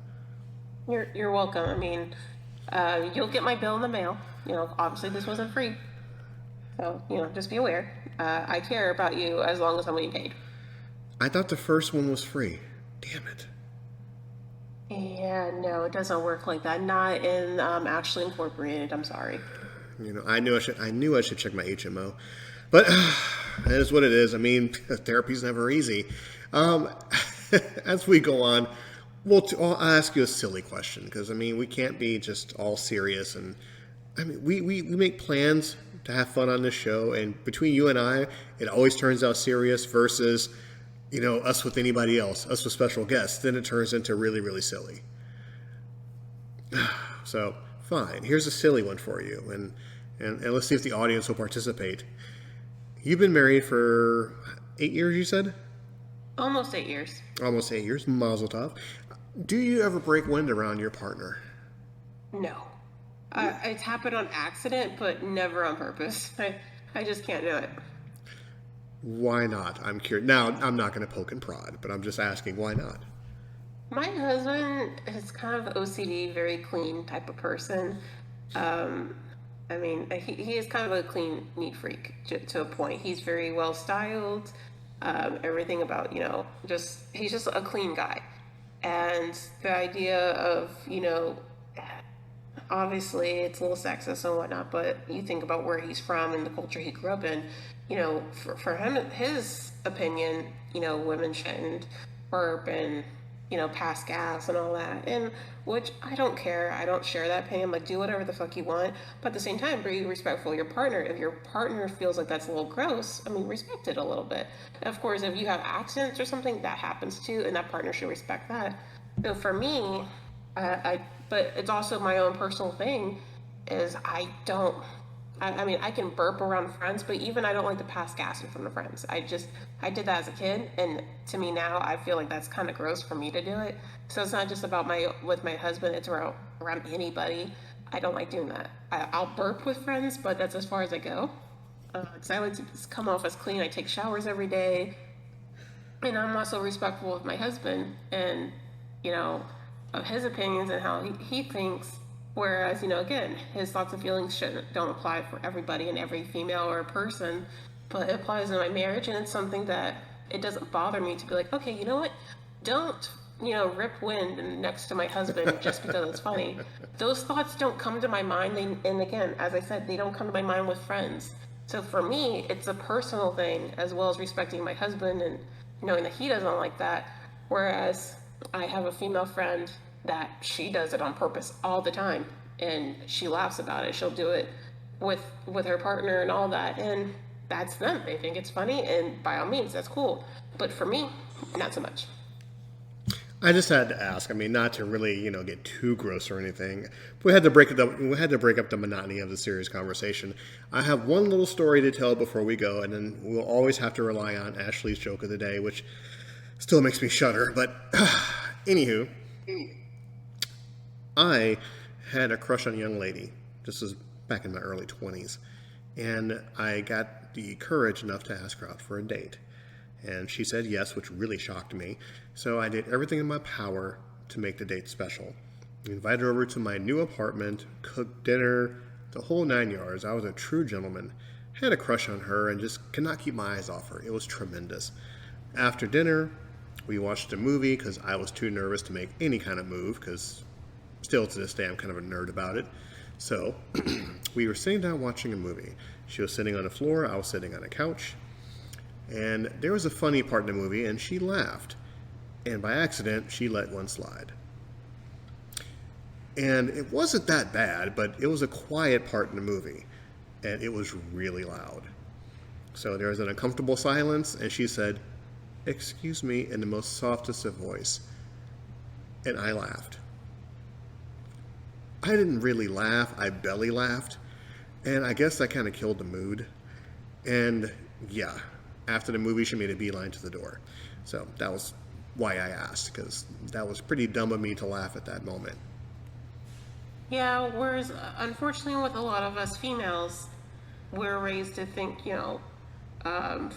You're welcome. I mean, you'll get my bill in the mail. Obviously this wasn't free, so just be aware. I care about you as long as I'm getting paid. I thought the first one was free. Damn it. Yeah, no, it doesn't work like that. Not in Actually Incorporated. I'm sorry. I knew I should check my HMO, but it is what it is. I mean, therapy's never easy. As we go on, I'll ask you a silly question, because I mean, we can't be just all serious, and I mean, we make plans to have fun on this show, and between you and I, it always turns out serious versus us with anybody else, us with special guests. Then it turns into really, really silly. So fine, here's a silly one for you, and let's see if the audience will participate. You've been married for 8 years, you said? Almost 8 years. Almost 8 years. Mazel tov. Do you ever break wind around your partner? No. It's happened on accident, but never on purpose. I just can't do it. Why not? I'm curious. Now, I'm not going to poke and prod, but I'm just asking why not? My husband is kind of OCD, very clean type of person. Um, I mean, he is kind of a clean, neat freak to a point. He's very well styled. Everything about, just, he's just a clean guy. And the idea of, obviously it's a little sexist and whatnot, but you think about where he's from and the culture he grew up in, for him, his opinion, women shouldn't burp and, pass gas and all that. And which I don't care. I don't share that opinion. Like, do whatever the fuck you want. But at the same time, be respectful of your partner. If your partner feels like that's a little gross, I mean, respect it a little bit. Of course, if you have accidents or something, that happens too, and that partner should respect that. So for me, but it's also my own personal thing. Is I don't. I mean, I can burp around friends, but even I don't like to pass gas in front of friends. I did that as a kid, and to me now, I feel like that's kind of gross for me to do it. So it's not just about with my husband; it's around anybody. I don't like doing that. I'll burp with friends, but that's as far as I go. Because I like to just come off as clean. I take showers every day, and I'm also respectful of my husband, and you know, of his opinions and how he thinks. Whereas, again, his thoughts and feelings don't apply for everybody and every female or person, but it applies in my marriage, and it's something that it doesn't bother me to be like, okay, you know what? Don't, rip wind next to my husband just because it's funny. Those thoughts don't come to my mind. And again, as I said, they don't come to my mind with friends. So for me, it's a personal thing as well as respecting my husband and knowing that he doesn't like that. Whereas I have a female friend that she does it on purpose all the time, and she laughs about it. She'll do it with her partner and all that, and that's them. They think it's funny, and by all means, that's cool. But for me, not so much. I just had to ask. I mean, not to really, get too gross or anything. We had to break it up. We had to break up the monotony of the serious conversation. I have one little story to tell before we go, and then we'll always have to rely on Ashley's joke of the day, which still makes me shudder. But anywho, I had a crush on a young lady. This was back in my early 20s. And I got the courage enough to ask her out for a date. And she said yes, which really shocked me. So I did everything in my power to make the date special. I invited her over to my new apartment, cooked dinner, the whole 9 yards. I was a true gentleman. Had a crush on her and just could not keep my eyes off her. It was tremendous. After dinner, we watched a movie because I was too nervous to make any kind of move because still to this day, I'm kind of a nerd about it. So we were sitting down watching a movie. She was sitting on the floor. I was sitting on a couch. And there was a funny part in the movie, and she laughed. And by accident, she let one slide. And it wasn't that bad, but it was a quiet part in the movie. And it was really loud. So there was an uncomfortable silence, and she said, "Excuse me," in the most softest of voice. And I laughed. I didn't really laugh. I belly laughed. And I guess that kind of killed the mood. And yeah, after the movie, she made a beeline to the door. So that was why I asked, because that was pretty dumb of me to laugh at that moment. Yeah, whereas unfortunately with a lot of us females, we're raised to think,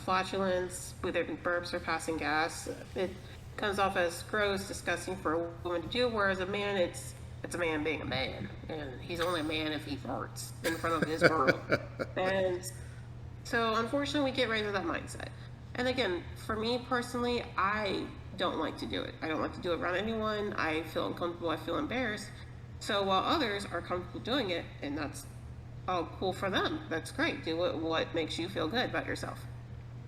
flatulence, whether it be burps or passing gas, it comes off as gross, disgusting for a woman to do, whereas a man, it's a man being a man, and he's only a man if he farts in front of his girl. And so unfortunately we get raised with that mindset. And again, for me personally, I don't like to do it. I don't like to do it around anyone. I feel uncomfortable, I feel embarrassed. So while others are comfortable doing it, and that's all cool for them, that's great. Do what makes you feel good about yourself.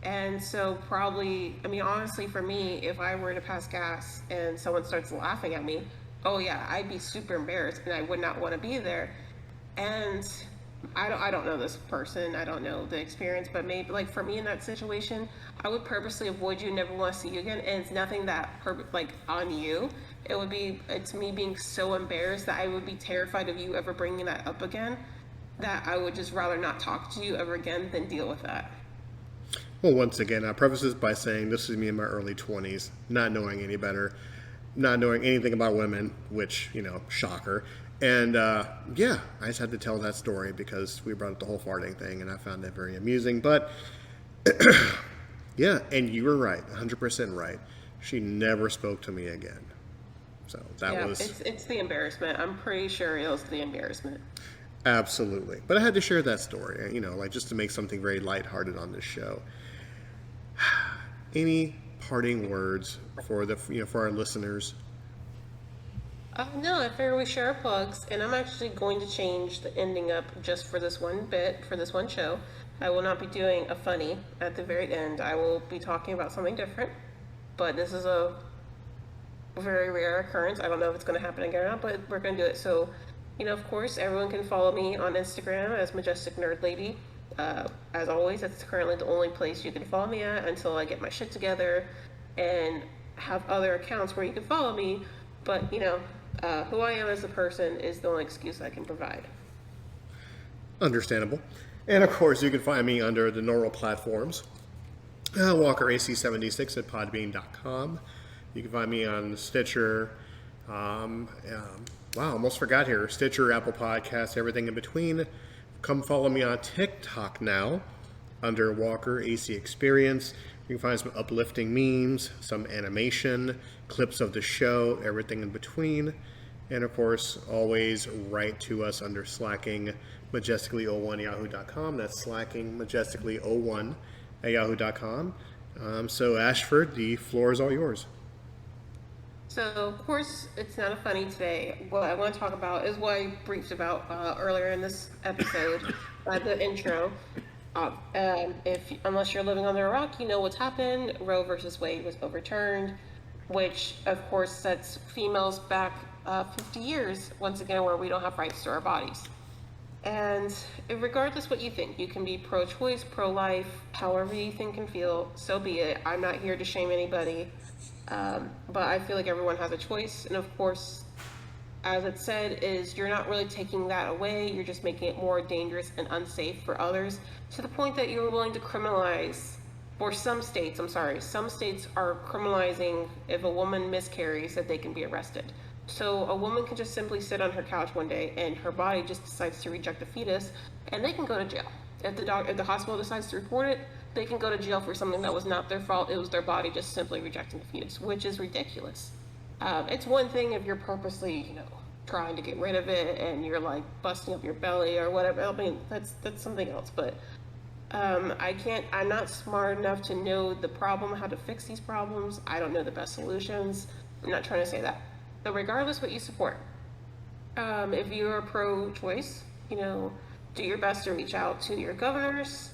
And so probably, I mean, honestly, for me, if I were to pass gas and someone starts laughing at me, oh yeah, I'd be super embarrassed and I would not want to be there. And I don't know this person, I don't know the experience, but maybe like for me in that situation, I would purposely avoid you, never want to see you again. And it's nothing that like on you. It's me being so embarrassed that I would be terrified of you ever bringing that up again, that I would just rather not talk to you ever again than deal with that. Well, once again, I preface this by saying this is me in my early 20s, not knowing any better, not knowing anything about women, which, shocker. And yeah, I just had to tell that story because we brought up the whole farting thing, and I found that very amusing. But yeah, and you were right, 100% right. She never spoke to me again. So that Yeah, was it's the embarrassment. I'm pretty sure it was the embarrassment. absolutely. But I had to share that story, like just to make something very lighthearted on this show. Any parting words for for our listeners? No, I figure we share our plugs, and I'm actually going to change the ending up just for this one bit, for this one show. I will not be doing a funny at the very end. I will be talking about something different, but this is a very rare occurrence. I don't know if it's going to happen again or not, but we're going to do it. So, of course, everyone can follow me on Instagram as Majestic Nerd Lady. As always, that's currently the only place you can follow me at until I get my shit together and have other accounts where you can follow me. But, who I am as a person is the only excuse I can provide. Understandable. And of course, you can find me under the normal platforms. Walker AC76 at podbean.com. You can find me on Stitcher. Wow, almost forgot here. Stitcher, Apple Podcasts, everything in between. Come follow me on TikTok now under Walker AC Experience. You can find some uplifting memes, some animation, clips of the show, everything in between. And of course, always write to us under slacking majestically01 That's slacking majestically01 at yahoo.com. So Ashford, the floor is all yours. So, of course, it's not a funny today. What I want to talk about is what I briefed about earlier in this episode, the intro. Unless you're living under a rock, you know what's happened. Roe versus Wade was overturned, which, of course, sets females back 50 years, once again, where we don't have rights to our bodies. And regardless what you think, you can be pro-choice, pro-life, however you think and feel, so be it. I'm not here to shame anybody. But I feel like everyone has a choice. And of course, as it said, is you're not really taking that away. You're just making it more dangerous and unsafe for others to the point that you're willing to criminalize, for some states, some states are criminalizing if a woman miscarries that they can be arrested. So a woman can just simply sit on her couch one day and her body just decides to reject a fetus and they can go to jail. If the hospital decides to report it, they can go to jail for something that was not their fault. It was their body just simply rejecting the fetus, which is ridiculous. It's one thing if you're purposely, trying to get rid of it and you're like busting up your belly or whatever. I mean, that's something else. But I'm not smart enough to know the problem, how to fix these problems. I don't know the best solutions. I'm not trying to say that. But regardless what you support, if you're pro-choice, do your best to reach out to your governors,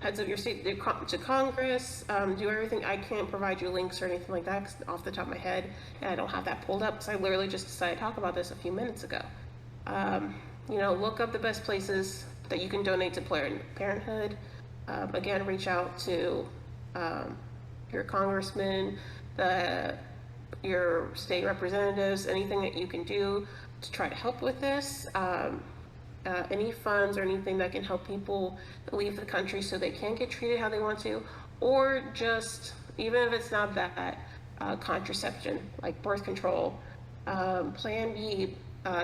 heads of your state, to Congress, do everything. I can't provide you links or anything like that 'cause off the top of my head, and I don't have that pulled up because I literally just decided to talk about this a few minutes ago. Look up the best places that you can donate to Planned Parenthood. Again, reach out to your congressman, your state representatives, anything that you can do to try to help with this. Any funds or anything that can help people leave the country so they can get treated how they want to, or just, even if it's not that, contraception, like birth control, Plan B,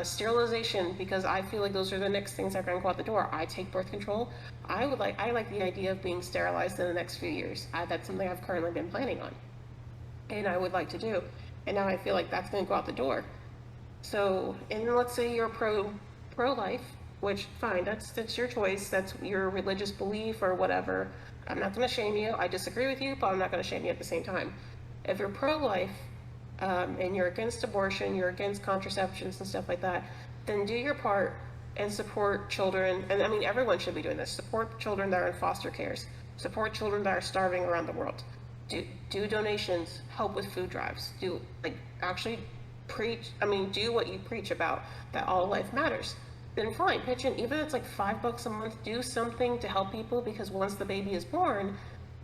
sterilization, because I feel like those are the next things that are going to go out the door. I take birth control. I like the idea of being sterilized in the next few years. That's something I've currently been planning on, and I would like to do. And now I feel like that's going to go out the door. So, and let's say you're pro-life, which fine, that's your choice. That's your religious belief or whatever. I'm not going to shame you. I disagree with you, but I'm not going to shame you at the same time. If you're pro-life and you're against abortion, you're against contraceptions and stuff like that, then do your part and support children. And I mean, everyone should be doing this. Support children that are in foster cares. Support children that are starving around the world. Do donations, help with food drives. Actually preach. I mean, do what you preach about, that all life matters. Then fine, pitch in, even if it's like $5 a month, do something to help people, because once the baby is born,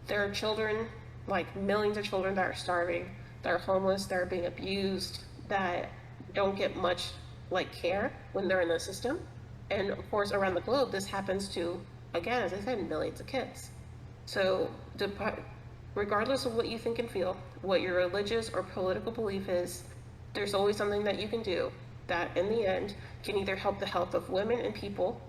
there are children, like millions of children that are starving, that are homeless, that are being abused, that don't get much care when they're in the system. And of course, around the globe, this happens to, again, as I said, millions of kids. So regardless of what you think and feel, what your religious or political belief is, there's always something that you can do that in the end can either help the health of women and people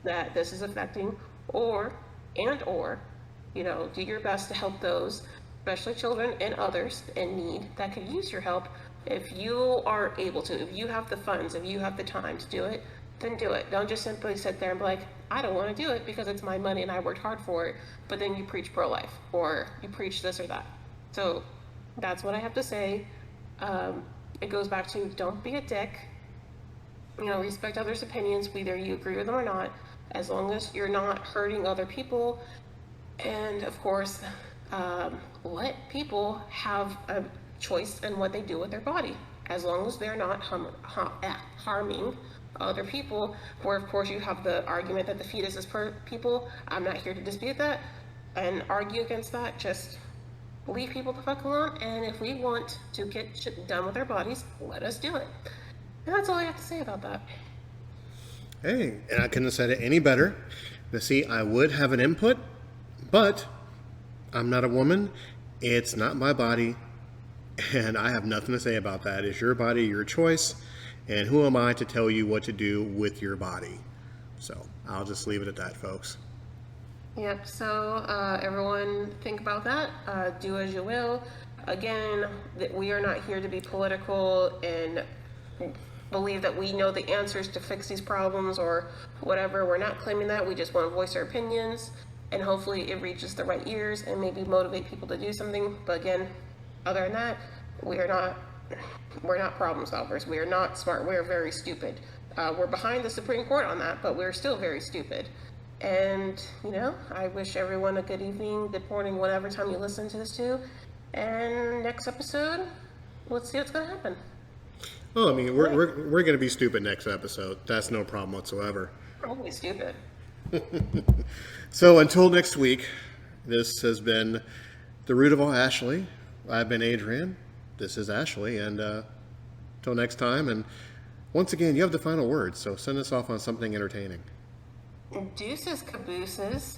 that this is affecting, or do your best to help those, especially children and others in need that could use your help. If you are able to, if you have the funds, if you have the time to do it, then do it. Don't just simply sit there and be like, I don't want to do it because it's my money and I worked hard for it, but then you preach pro-life or you preach this or that. So that's what I have to say. It goes back to, don't be a dick. Respect others' opinions, whether you agree with them or not, as long as you're not hurting other people. And of course, let people have a choice in what they do with their body, as long as they're not harming other people. Where of course you have the argument that the fetus is for people. I'm not here to dispute that and argue against that. Just leave people the fuck alone, and if we want to get shit done with our bodies, let us do it. And that's all I have to say about that. Hey, and I couldn't have said it any better. Now, see, I would have an input, but I'm not a woman. It's not my body, and I have nothing to say about that. It's your body, your choice, and who am I to tell you what to do with your body? So I'll just leave it at that, folks. Yep, so everyone think about that. Do as you will. Again, that we are not here to be political and believe that we know the answers to fix these problems or whatever. We're not claiming that. We just want to voice our opinions, and hopefully it reaches the right ears and maybe motivate people to do something. But again, other than that, we're not problem solvers. We are not smart. We're very stupid. We're behind the Supreme Court on that, but we're still very stupid. And, I wish everyone a good evening, good morning, whatever time you listen to this to. And next episode, let's see what's going to happen. Oh, I mean, we're going to be stupid next episode. That's no problem whatsoever. We're always stupid. So until next week, this has been The Root of All Ashley. I've been Adrian. This is Ashley. And until next time. And once again, you have the final word. So send us off on something entertaining. Deuces cabooses.